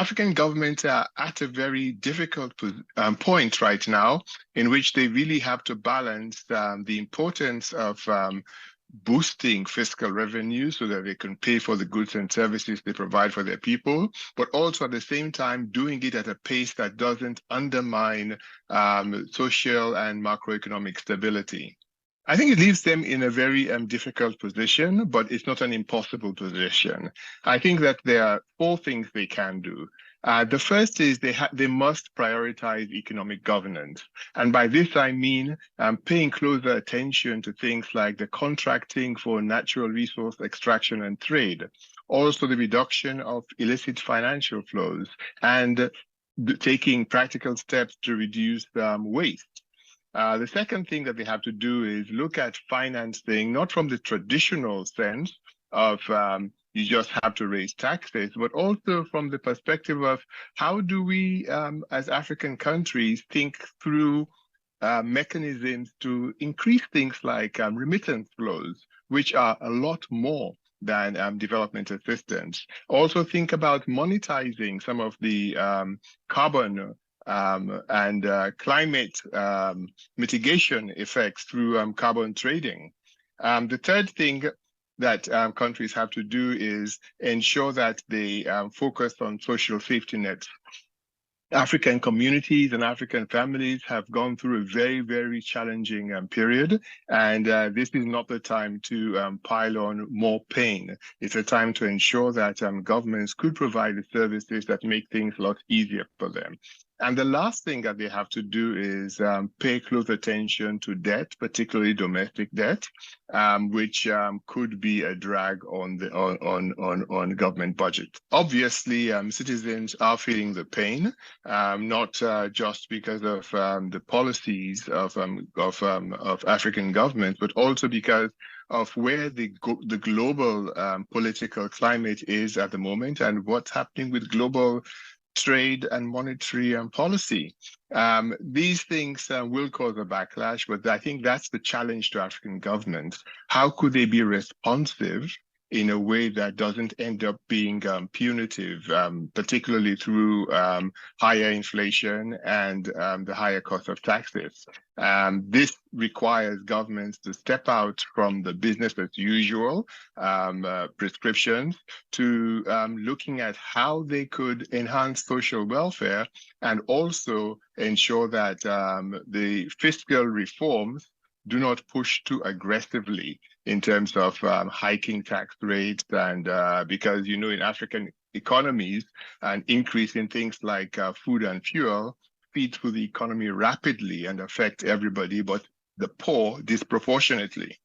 African governments are at a very difficult point right now, in which they really have to balance the importance of boosting fiscal revenue so that they can pay for the goods and services they provide for their people, but also at the same time doing it at a pace that doesn't undermine social and macroeconomic stability. I think it leaves them in a very difficult position, but it's not an impossible position. I think that there are four things they can do. The first is they must prioritize economic governance. And by this, I mean paying closer attention to things like the contracting for natural resource extraction and trade, also the reduction of illicit financial flows, and taking practical steps to reduce waste. The second thing that they have to do is look at financing, not from the traditional sense of you just have to raise taxes, but also from the perspective of how do we, as African countries, think through mechanisms to increase things like remittance flows, which are a lot more than development assistance. Also think about monetizing some of the carbon and climate mitigation effects through carbon trading. The third thing that countries have to do is ensure that they focus on social safety nets. African communities and African families have gone through a very, very challenging period, and this is not the time to pile on more pain. It's a time to ensure that governments could provide the services that make things a lot easier for them. And the last thing that they have to do is pay close attention to debt, particularly domestic debt, which could be a drag on the government budget. Obviously, citizens are feeling the pain, not just because of the policies of African governments, but also because of where the global political climate is at the moment and what's happening with global trade and monetary policy. These things will cause a backlash, but I think that's the challenge to African governments. How could they be responsive in a way that doesn't end up being punitive, particularly through higher inflation and the higher cost of taxes? This requires governments to step out from the business as usual prescriptions to looking at how they could enhance social welfare and also ensure that the fiscal reforms do not push too aggressively in terms of hiking tax rates, and because, you know, in African economies, an increase in things like food and fuel feed through the economy rapidly and affect everybody, but the poor disproportionately.